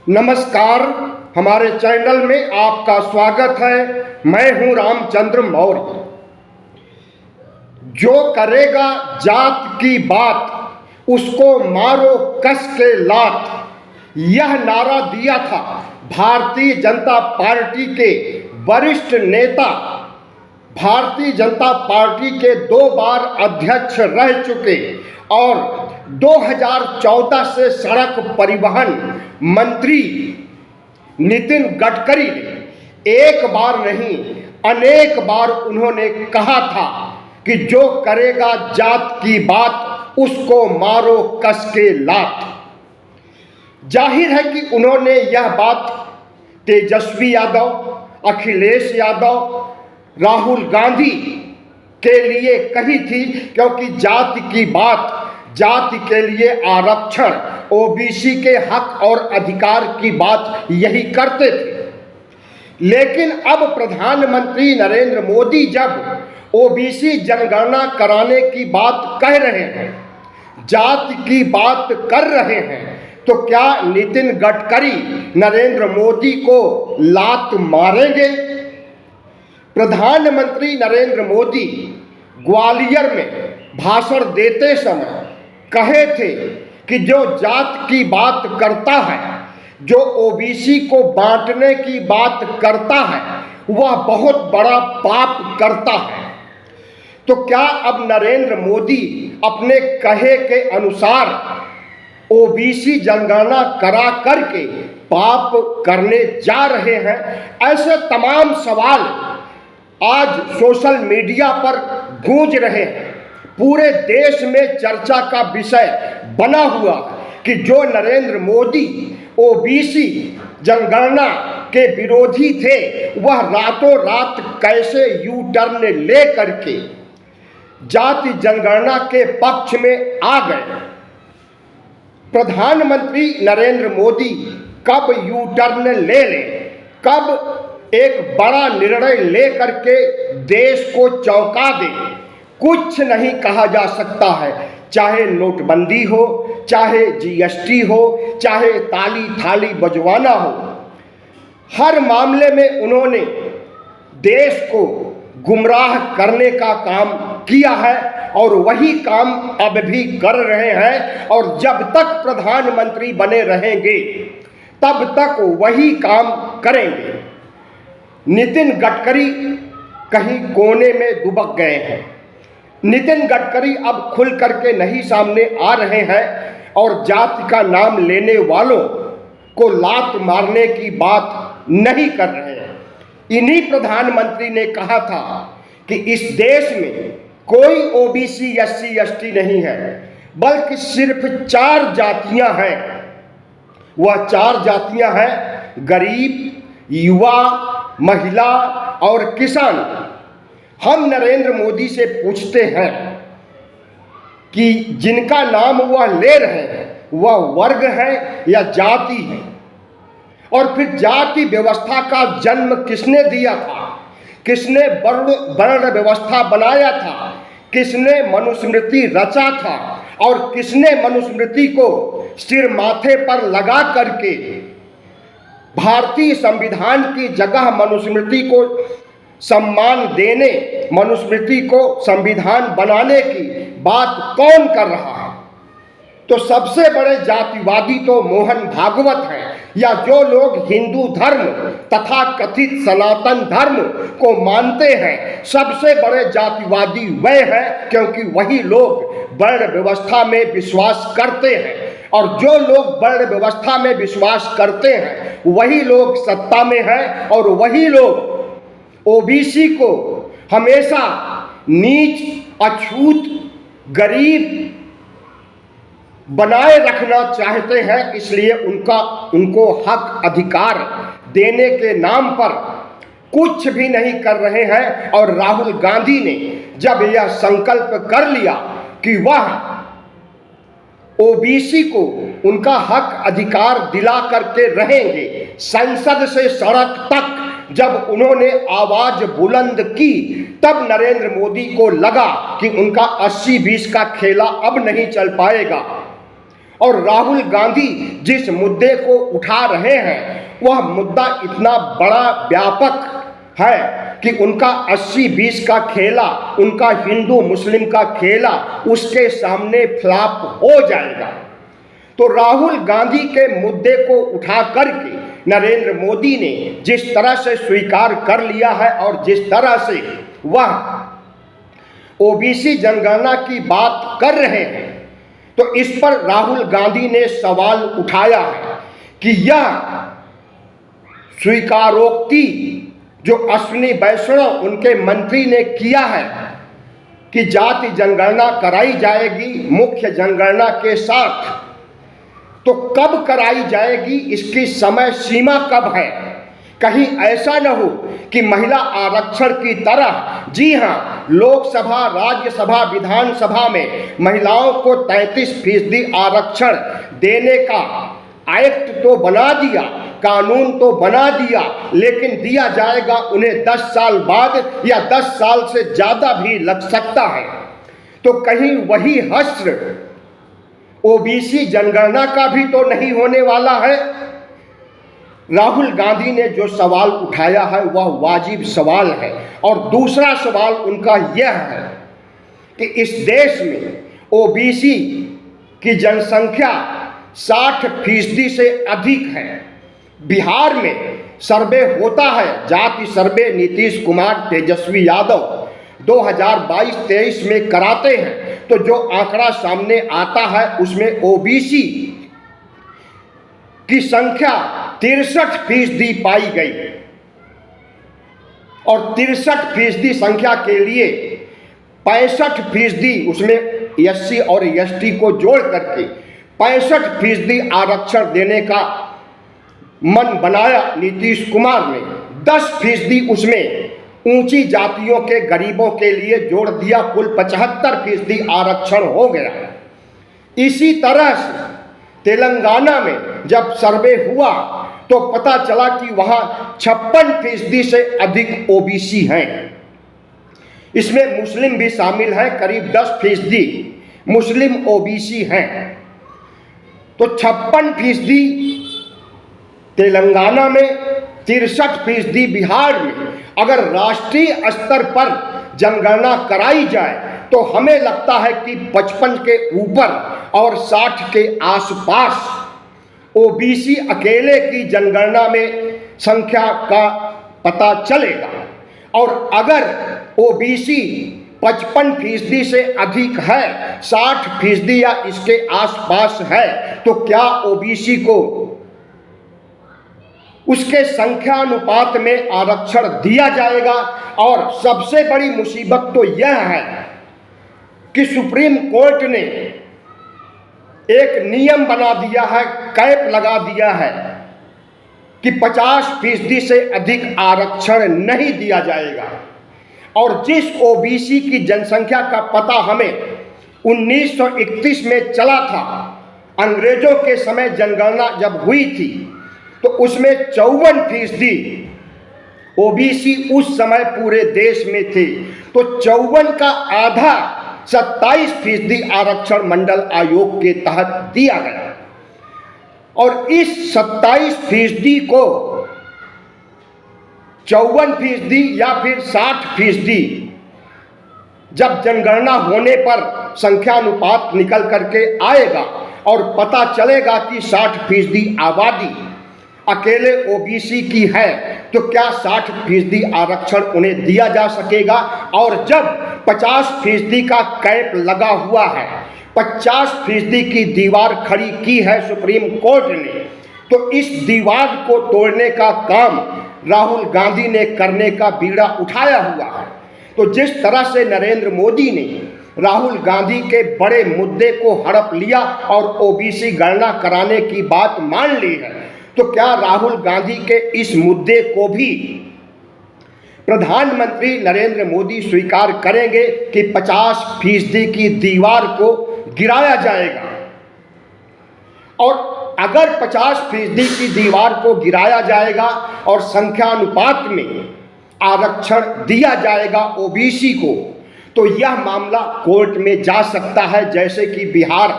नमस्कार, हमारे चैनल में आपका स्वागत है। मैं हूं रामचंद्र मौर्य। जो करेगा जात की बात उसको मारो कस के लात, यह नारा दिया था भारतीय जनता पार्टी के वरिष्ठ नेता, भारतीय जनता पार्टी के 2 बार अध्यक्ष रह चुके और 2014 से सड़क परिवहन मंत्री नितिन गडकरी ने एक बार नहीं अनेक बार उन्होंने कहा था कि जो करेगा जात की बात उसको मारो कस के लात। जाहिर है कि उन्होंने यह बात तेजस्वी यादव, अखिलेश यादव, राहुल गांधी के लिए कही थी, क्योंकि जाति की बात, जाति के लिए आरक्षण, ओबीसी के हक और अधिकार की बात यही करते थे। लेकिन अब प्रधानमंत्री नरेंद्र मोदी जब ओबीसी जनगणना कराने की बात कह रहे हैं, जाति की बात कर रहे हैं, तो क्या नितिन गडकरी नरेंद्र मोदी को लात मारेंगे? प्रधानमंत्री नरेंद्र मोदी ग्वालियर में भाषण देते समय कहे थे कि जो जात की बात करता है, जो ओबीसी को बांटने की बात करता है, वह बहुत बड़ा पाप करता है। तो क्या अब नरेंद्र मोदी अपने कहे के अनुसार ओबीसी जनगणना करा करके पाप करने जा रहे हैं? ऐसे तमाम सवाल आज सोशल मीडिया पर गूंज रहे हैं। पूरे देश में चर्चा का विषय बना हुआ कि जो नरेंद्र मोदी ओबीसी जनगणना के विरोधी थे, वह रातों रात कैसे यू टर्न ले करके जाति जनगणना के पक्ष में आ गए। प्रधानमंत्री नरेंद्र मोदी कब यू टर्न ले लें, कब एक बड़ा निर्णय लेकर के देश को चौंका दें, कुछ नहीं कहा जा सकता है। चाहे नोटबंदी हो, चाहे जीएसटी हो, चाहे ताली थाली बजवाना हो, हर मामले में उन्होंने देश को गुमराह करने का काम किया है और वही काम अब भी कर रहे हैं। और जब तक प्रधानमंत्री बने रहेंगे तब तक वही काम करेंगे। नितिन गडकरी कहीं कोने में दुबक गए हैं। नितिन गडकरी अब खुल करके नहीं सामने आ रहे हैं और जाति का नाम लेने वालों को लात मारने की बात नहीं कर रहे हैं। इन्हीं प्रधानमंत्री ने कहा था कि इस देश में कोई ओबीसी एससी एसटी नहीं है, बल्कि सिर्फ 4 जातियां हैं। वह 4 जातियां हैं गरीब, युवा, महिला और किसान। हम नरेंद्र मोदी से पूछते हैं कि जिनका नाम वह ले रहे हैं वह वर्ग है या जाति है? और फिर जाति व्यवस्था का जन्म किसने दिया था? किसने वर्ण व्यवस्था बनाया था? किसने मनुस्मृति रचा था? और किसने मनुस्मृति को सिर माथे पर लगा करके भारतीय संविधान की जगह मनुस्मृति को सम्मान देने, मनुस्मृति को संविधान बनाने की बात कौन कर रहा है? तो सबसे बड़े जातिवादी तो मोहन भागवत हैं, या जो लोग हिंदू धर्म तथा कथित सनातन धर्म को मानते हैं, सबसे बड़े जातिवादी वे हैं, क्योंकि वही लोग वर्ण व्यवस्था में विश्वास करते हैं। और जो लोग वर्ण व्यवस्था में विश्वास करते हैं वही लोग सत्ता में हैं और वही लोग ओबीसी को हमेशा नीच, अछूत, गरीब बनाए रखना चाहते हैं। इसलिए उनको हक अधिकार देने के नाम पर कुछ भी नहीं कर रहे हैं। और राहुल गांधी ने जब यह संकल्प कर लिया कि वह ओबीसी को उनका हक अधिकार दिला करके रहेंगे, संसद से सड़क तक जब उन्होंने आवाज बुलंद की, तब नरेंद्र मोदी को लगा कि उनका 80-20 का खेला अब नहीं चल पाएगा और राहुल गांधी जिस मुद्दे को उठा रहे हैं वह मुद्दा इतना बड़ा व्यापक है कि उनका 80-20 का खेला, उनका हिंदू मुस्लिम का खेला उसके सामने फ्लॉप हो जाएगा। तो राहुल गांधी के मुद्दे को उठा करके नरेंद्र मोदी ने जिस तरह से स्वीकार कर लिया है और जिस तरह से वह ओबीसी जनगणना की बात कर रहे हैं, तो इस पर राहुल गांधी ने सवाल उठाया है कि यह स्वीकारोक्ति जो अश्विनी वैष्णव उनके मंत्री ने किया है कि जाति जनगणना कराई जाएगी मुख्य जनगणना के साथ, तो कब कराई जाएगी, इसकी समय सीमा कब है। कहीं ऐसा न हो कि महिला आरक्षण की तरह, जी हाँ, लोकसभा, राज्यसभा, विधानसभा में महिलाओं को 33% आरक्षण देने का एक्ट तो बना दिया, कानून तो बना दिया, लेकिन दिया जाएगा उन्हें 10 साल बाद या 10 साल से ज़्यादा भी लग सकता है। तो कहीं वही हश्र ओबीसी जनगणना का भी तो नहीं होने वाला है। राहुल गांधी ने जो सवाल उठाया है वह वाजिब सवाल है। और दूसरा सवाल उनका यह है कि इस देश में ओबीसी की जनसंख्या 60% से अधिक है। बिहार में सर्वे होता है, जाति सर्वे नीतीश कुमार, तेजस्वी यादव 2022-23 में कराते हैं, तो जो आंकड़ा सामने आता है उसमें ओबीसी की संख्या 63% पाई गई और 63% संख्या के लिए 65% उसमें एससी और एसटी को जोड़ करके 65% आरक्षण देने का मन बनाया नीतीश कुमार ने। 10% उसमें ऊंची जातियों के गरीबों के लिए जोड़ दिया, कुल 75% आरक्षण हो गया। इसी तरह से तेलंगाना में जब सर्वे हुआ तो पता चला कि वहां 56% से अधिक ओबीसी हैं। इसमें मुस्लिम भी शामिल हैं, करीब 10% मुस्लिम ओबीसी हैं। तो 56% तेलंगाना में, 63% बिहार में। अगर राष्ट्रीय स्तर पर जनगणना कराई जाए तो हमें लगता है कि 55 के ऊपर और 60 के आसपास ओबीसी अकेले की जनगणना में संख्या का पता चलेगा। और अगर ओबीसी 55% से अधिक है, 60% या इसके आसपास है, तो क्या ओबीसी को उसके संख्यानुपात में आरक्षण दिया जाएगा। और सबसे बड़ी मुसीबत तो यह है कि सुप्रीम कोर्ट ने एक नियम बना दिया है, कैप लगा दिया है कि 50% से अधिक आरक्षण नहीं दिया जाएगा। और जिस ओबीसी की जनसंख्या का पता हमें 1931 में चला था, अंग्रेजों के समय जनगणना जब हुई थी, तो उसमें 54% ओबीसी उस समय पूरे देश में थे। तो 54 का आधा 27% आरक्षण मंडल आयोग के तहत दिया गया। और इस 27% को 54% या फिर 60% जब जनगणना होने पर संख्यानुपात निकल करके आएगा और पता चलेगा कि 60% आबादी अकेले ओबीसी की है, तो क्या 60% आरक्षण उन्हें दिया जा सकेगा। और जब 50% का कैप लगा हुआ है, 50% की दीवार खड़ी की है सुप्रीम कोर्ट ने, तो इस दीवार को तोड़ने का काम राहुल गांधी ने करने का बीड़ा उठाया हुआ है। तो जिस तरह से नरेंद्र मोदी ने राहुल गांधी के बड़े मुद्दे को हड़प लिया और ओबीसी गणना कराने की बात मान ली है, तो क्या राहुल गांधी के इस मुद्दे को भी प्रधानमंत्री नरेंद्र मोदी स्वीकार करेंगे कि 50% की दीवार को गिराया जाएगा। और अगर 50% की दीवार को गिराया जाएगा और संख्यानुपात में आरक्षण दिया जाएगा ओबीसी को, तो यह मामला कोर्ट में जा सकता है, जैसे कि बिहार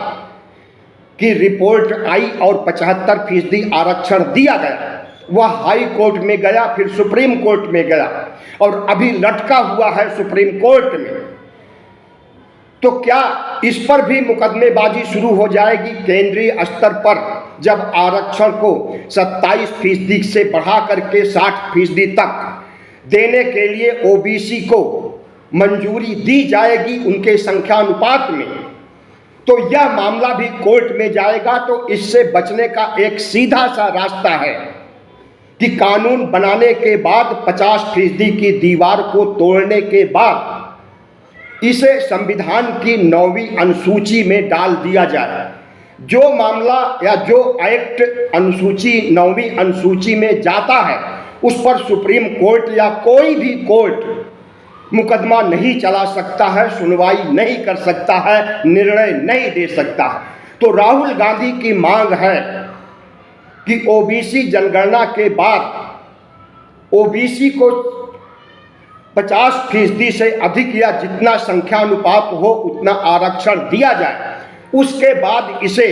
की रिपोर्ट आई और 75% आरक्षण दिया गया। वह हाई कोर्ट में गया, फिर सुप्रीम कोर्ट में गया और अभी लटका हुआ है सुप्रीम कोर्ट में। तो क्या इस पर भी मुकदमेबाजी शुरू हो जाएगी केंद्रीय स्तर पर, जब आरक्षण को 27% से बढ़ा करके 60% तक देने के लिए ओबीसी को मंजूरी दी जाएगी उनके संख्यानुपात में, तो यह मामला भी कोर्ट में जाएगा। तो इससे बचने का एक सीधा सा रास्ता है कि कानून बनाने के बाद 50% की दीवार को तोड़ने के बाद इसे संविधान की 9वीं अनुसूची में डाल दिया जाए। जो मामला या जो एक्ट अनुसूची 9वीं अनुसूची में जाता है उस पर सुप्रीम कोर्ट या कोई भी कोर्ट मुकदमा नहीं चला सकता है, सुनवाई नहीं कर सकता है, निर्णय नहीं दे सकता है। तो राहुल गांधी की मांग है कि ओबीसी जनगणना के बाद ओबीसी को 50% से अधिक या जितना संख्यानुपात हो उतना आरक्षण दिया जाए, उसके बाद इसे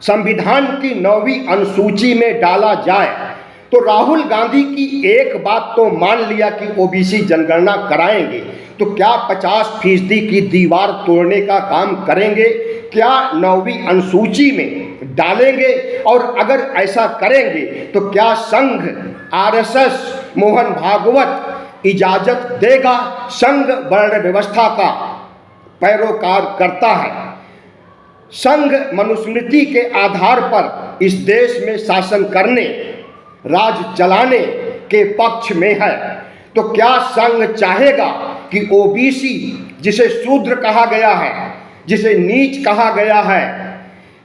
संविधान की 9वीं अनुसूची में डाला जाए। तो राहुल गांधी की एक बात तो मान लिया कि ओबीसी जनगणना कराएंगे, तो क्या 50% की दीवार तोड़ने का काम करेंगे? क्या 9वीं अनुसूची में डालेंगे? और अगर ऐसा करेंगे तो क्या संघ, आरएसएस, मोहन भागवत इजाजत देगा? संघ वर्ण व्यवस्था का पैरोकार करता है। संघ मनुस्मृति के आधार पर इस देश में शासन करने, राज चलाने के पक्ष में है। तो क्या संघ चाहेगा कि ओबीसी, जिसे शूद्र कहा गया है, जिसे नीच कहा गया है,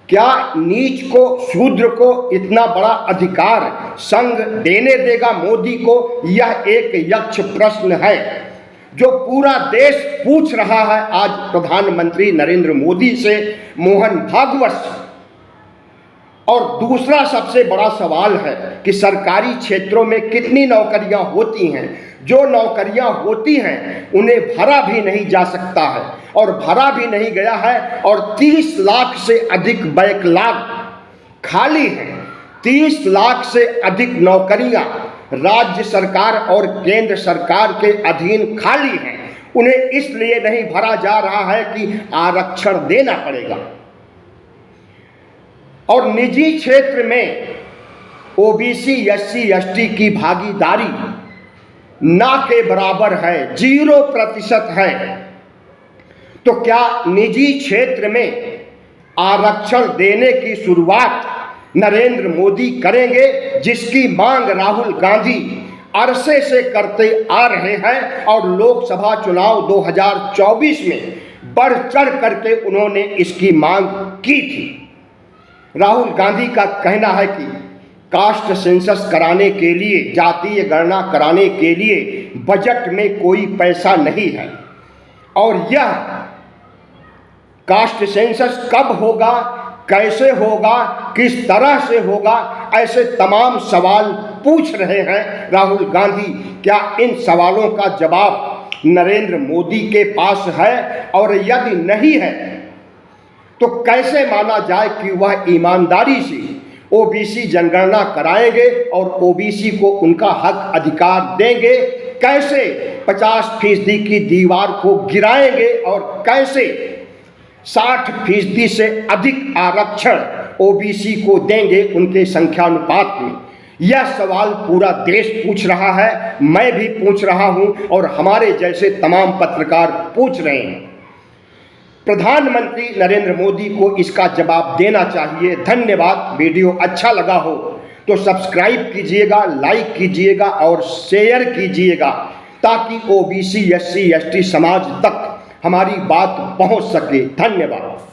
क्या नीच को, शूद्र को इतना बड़ा अधिकार संघ देने देगा मोदी को? यह एक यक्ष प्रश्न है जो पूरा देश पूछ रहा है आज प्रधानमंत्री नरेंद्र मोदी से, मोहन भागवत। और दूसरा सबसे बड़ा सवाल है कि सरकारी क्षेत्रों में कितनी नौकरियां होती हैं? जो नौकरियां होती हैं उन्हें भरा भी नहीं जा सकता है और भरा भी नहीं गया है, और 30 लाख से अधिक बैकलॉग खाली हैं। 30 लाख से अधिक नौकरियां राज्य सरकार और केंद्र सरकार के अधीन खाली हैं। उन्हें इसलिए नहीं भरा जा रहा है कि आरक्षण देना पड़ेगा। और निजी क्षेत्र में ओबीसी, एससी, एसटी की भागीदारी ना के बराबर है, 0% है। तो क्या निजी क्षेत्र में आरक्षण देने की शुरुआत नरेंद्र मोदी करेंगे, जिसकी मांग राहुल गांधी अरसे से करते आ रहे हैं? और लोकसभा चुनाव 2024 में बढ़ चढ़ करके उन्होंने इसकी मांग की थी। राहुल गांधी का कहना है कि कास्ट सेंसस कराने के लिए, जातीय गणना कराने के लिए बजट में कोई पैसा नहीं है, और यह कास्ट सेंसस कब होगा, कैसे होगा, किस तरह से होगा, ऐसे तमाम सवाल पूछ रहे हैं राहुल गांधी। क्या इन सवालों का जवाब नरेंद्र मोदी के पास है? और यदि नहीं है तो कैसे माना जाए कि वह ईमानदारी से ओबीसी जनगणना कराएंगे और ओबीसी को उनका हक अधिकार देंगे? कैसे 50% की दीवार को गिराएंगे और कैसे 60% से अधिक आरक्षण ओबीसी को देंगे उनके संख्यानुपात में? यह सवाल पूरा देश पूछ रहा है, मैं भी पूछ रहा हूं और हमारे जैसे तमाम पत्रकार पूछ रहे हैं। प्रधानमंत्री नरेंद्र मोदी को इसका जवाब देना चाहिए। धन्यवाद। वीडियो अच्छा लगा हो तो सब्सक्राइब कीजिएगा, लाइक कीजिएगा और शेयर कीजिएगा, ताकि ओबीसी, एससी, एसटी समाज तक हमारी बात पहुंच सके। धन्यवाद।